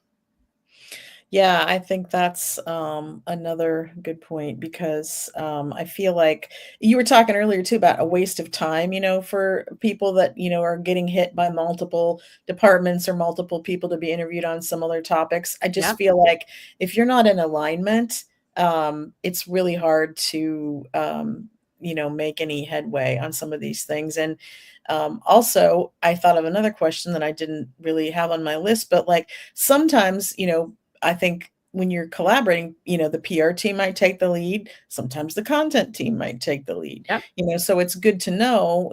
Yeah, I think that's, another good point because, I feel like you were talking earlier too about a waste of time, for people that, are getting hit by multiple departments or multiple people to be interviewed on similar topics. I just Yeah, feel like if you're not in alignment, it's really hard to, make any headway on some of these things. And, also, I thought of another question that I didn't really have on my list, but like sometimes, I think when you're collaborating, the PR team might take the lead. Sometimes the content team might take the lead, yep, so it's good to know,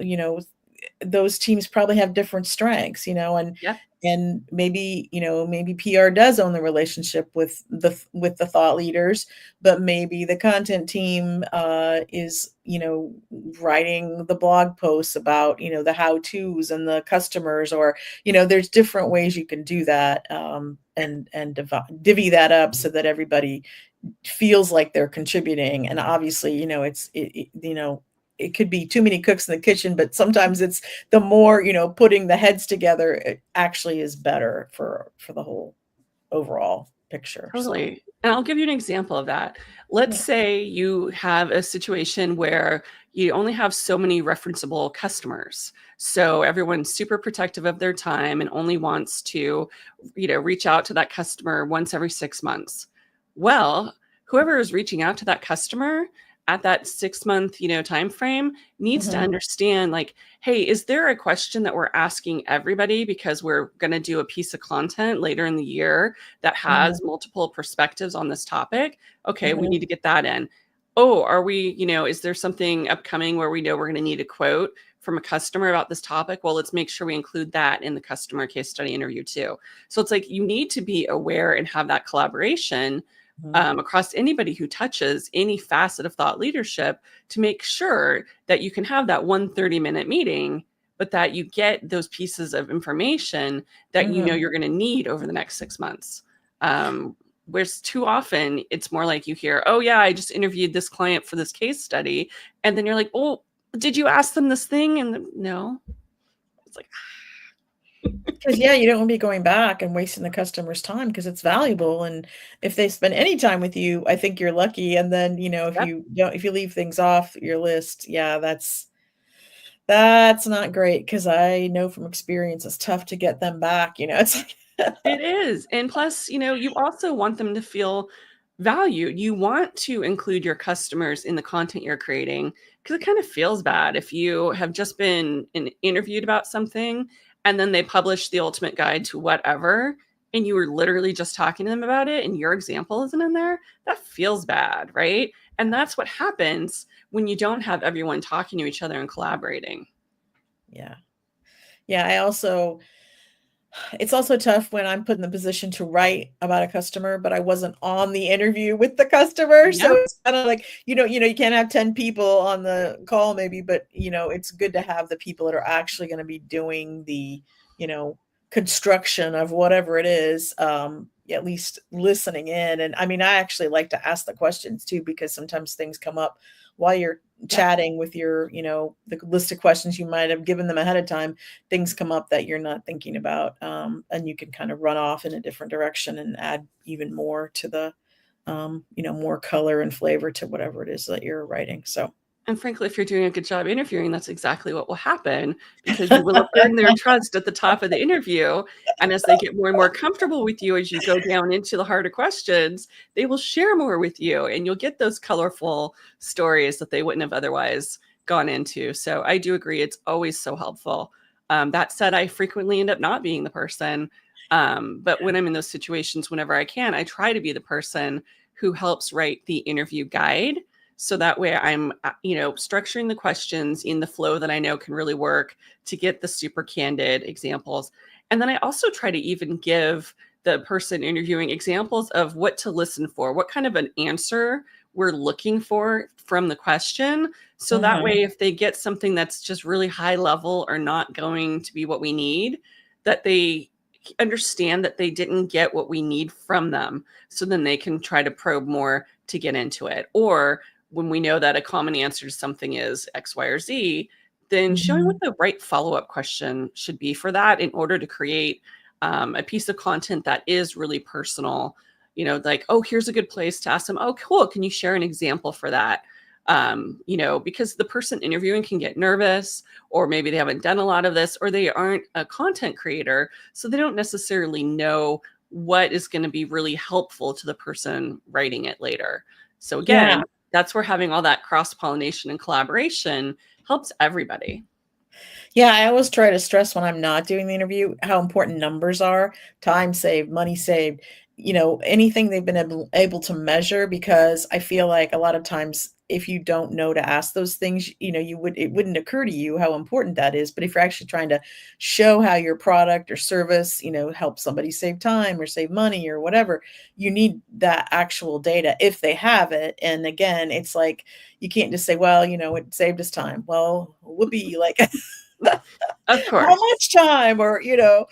those teams probably have different strengths, yep, and maybe, maybe PR does own the relationship with the thought leaders, but maybe the content team is, writing the blog posts about, the how-tos and the customers, or, there's different ways you can do that, and divvy that up so that everybody feels like they're contributing. And obviously, it could be too many cooks in the kitchen, but sometimes it's the more, putting the heads together, it actually is better for the whole overall picture. So, Totally. And I'll give you an example of that. Let's yeah. say you have a situation where you only have so many referenceable customers. So everyone's super protective of their time and only wants to, reach out to that customer once every 6 months. Well, whoever is reaching out to that customer at that 6 month, time frame needs to Mhm, understand, like, hey, is there a question that we're asking everybody because we're going to do a piece of content later in the year that mhm, has multiple perspectives on this topic? Okay, we mhm, need to get that in. Oh, are we, is there something upcoming where we know we're going to need a quote from a customer about this topic? Well, let's make sure we include that in the customer case study interview too. So it's like you need to be aware and have that collaboration mhm, across anybody who touches any facet of thought leadership to make sure that you can have that 1 30-minute meeting, but that you get those pieces of information that mhm. you're going to need over the next 6 months. Whereas too often it's more like you hear, oh yeah, I just interviewed this client for this case study. And then you're like, oh, did you ask them this thing? And no, it's like, 'Cause, yeah, you don't wanna be going back and wasting the customer's time because it's valuable, and if they spend any time with you, I think you're lucky, and then, yep, if you leave things off your list, yeah, that's not great because I know from experience it's tough to get them back, it's like it is. And plus, you also want them to feel valued. You want to include your customers in the content you're creating because it kind of feels bad if you have just been interviewed about something and then they publish the ultimate guide to whatever and you were literally just talking to them about it and your example isn't in there. That feels bad, right? And that's what happens when you don't have everyone talking to each other and collaborating. Yeah. Yeah, it's also tough when I'm put in the position to write about a customer, but I wasn't on the interview with the customer, so Yep. it's kinda like, you can't have 10 people on the call maybe, but, it's good to have the people that are actually gonna be doing the, you know, construction of whatever it is, at least listening in, and, I mean, I actually like to ask the questions too because sometimes things come up while you're Yep. chatting with your, the list of questions you might have given them ahead of time. Things come up that you're not thinking about, and you can kind of run off in a different direction and add even more to the, more color and flavor to whatever it is that you're writing. So, And frankly, if you're doing a good job interviewing, that's exactly what will happen because you will have earned their trust at the top of the interview. And as they get more and more comfortable with you as you go down into the harder questions, they will share more with you and you'll get those colorful stories that they wouldn't have otherwise gone into. So I do agree, it's always so helpful. That said, I frequently end up not being the person. But when I'm in those situations, whenever I can, I try to be the person who helps write the interview guide so that way I'm, structuring the questions in the flow that I know can really work to get the super candid examples. And then I also try to even give the person interviewing examples of what to listen for, what kind of an answer we're looking for from the question. So that mhm, way, if they get something that's just really high level or not going to be what we need, that they understand that they didn't get what we need from them. So then they can try to probe more to get into it. Or when we know that a common answer to something is X, Y, or Z, then showing what mhm, the right follow up question should be for that in order to create a piece of content that is really personal. Like, oh, here's a good place to ask them, oh, cool. Can you share an example for that? Because the person interviewing can get nervous, or maybe they haven't done a lot of this, or they aren't a content creator. So they don't necessarily know what is going to be really helpful to the person writing it later. So yeah. again, that's where having all that cross pollination and collaboration helps everybody. Yeah, I always try to stress when I'm not doing the interview how important numbers are, time saved, money saved, anything they've been able to measure because I feel like a lot of times if you don't know to ask those things, it wouldn't occur to you how important that is. But if you're actually trying to show how your product or service, help somebody save time or save money or whatever, you need that actual data if they have it. And again, it's like you can't just say, well, it saved us time. Well, whoopee, like Of how course. much time or, yeah,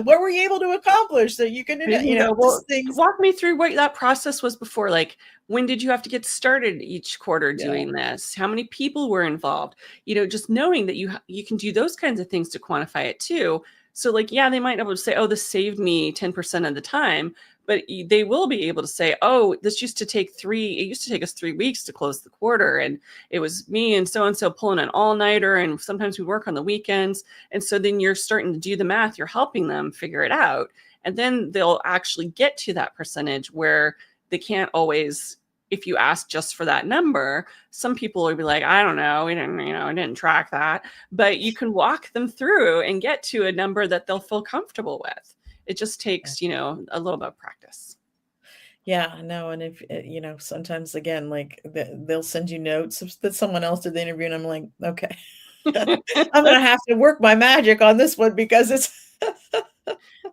what were you able to accomplish that you can, Well, just things. walk me through what that process was before. Like, when did you have to get started each quarter Yeah. doing this? How many people were involved? Just knowing that you can do those kinds of things to quantify it too, So like, yeah, they might be able to say, oh, this saved me 10% of the time, but they will be able to say, oh, it used to take us 3 weeks to close the quarter. And it was me and so pulling an all-nighter. And sometimes we work on the weekends. And so then you're starting to do the math, you're helping them figure it out. And then they'll actually get to that percentage where they can't always, if you ask just for that number, some people will be like, I don't know, I didn't track that. But you can walk them through and get to a number that they'll feel comfortable with. It just takes, a little bit of practice. Yeah, no, and if sometimes again, like they'll send you notes that someone else did the interview, and I'm like, okay, I'm gonna have to work my magic on this one because it's.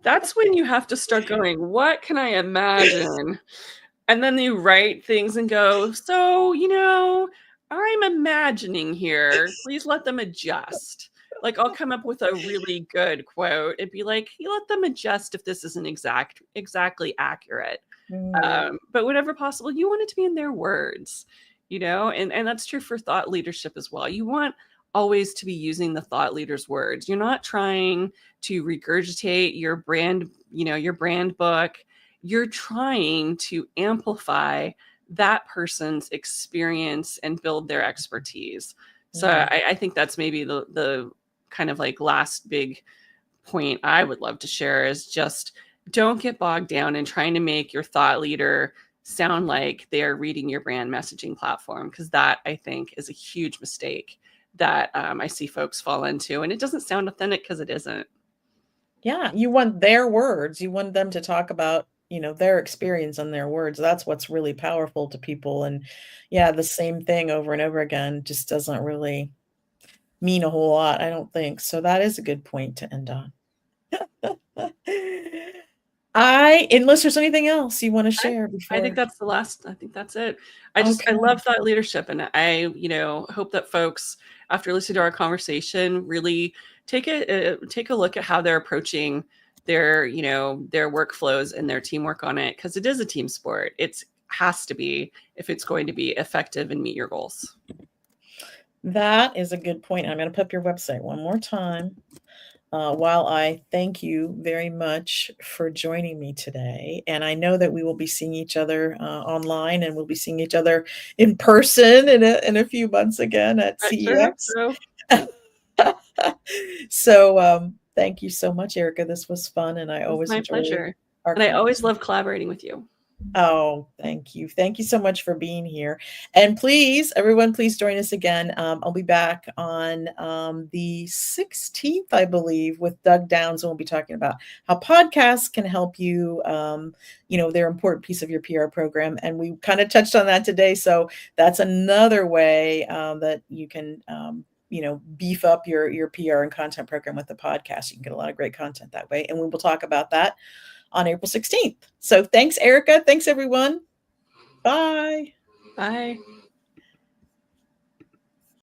That's when you have to start going, what can I imagine? And then you write things and go, so, I'm imagining here. Please let them adjust. Like I'll come up with a really good quote and be like, you let them adjust if this isn't exactly accurate. But whenever possible, you want it to be in their words, and that's true for thought leadership as well. You want always to be using the thought leader's words. You're not trying to regurgitate your brand book. You're trying to amplify that person's experience and build their expertise. So I think that's maybe the kind of like last big point I would love to share is just don't get bogged down in trying to make your thought leader sound like they are reading your brand messaging platform, because that I think is a huge mistake that I see folks fall into, and it doesn't sound authentic because it isn't. Yeah, you want their words. You want them to talk about, their experience and their words. That's what's really powerful to people. And yeah, the same thing over and over again just doesn't really mean a whole lot, I don't think. So that is a good point to end on. Unless there's anything else you want to share I think before. that's the last. I think that's it. I Okay. love thought leadership, and I hope that folks, after listening to our conversation, really take a look at how they're approaching their their workflows and their teamwork on it, because it is a team sport. It has to be if it's going to be effective and meet your goals. That is a good point. I'm going to put up your website one more time. While I thank you very much for joining me today, and I know that we will be seeing each other online, and we'll be seeing each other in person in a few months again at I sure hope CES. so. So thank you so much, Erika. This was fun, and I It was always my enjoy pleasure, our and I always conversation. love collaborating with you. Oh, thank you. Thank you so much for being here. And please, everyone, please join us again. I'll be back on the 16th, I believe, with Doug Downs, and we'll be talking about how podcasts can help you. They're an important piece of your PR program. And we kind of touched on that today. So that's another way that you can beef up your PR and content program with the podcast. You can get a lot of great content that way. And we will talk about that on April 16th. So thanks, Erika. Thanks, everyone. Bye. Bye.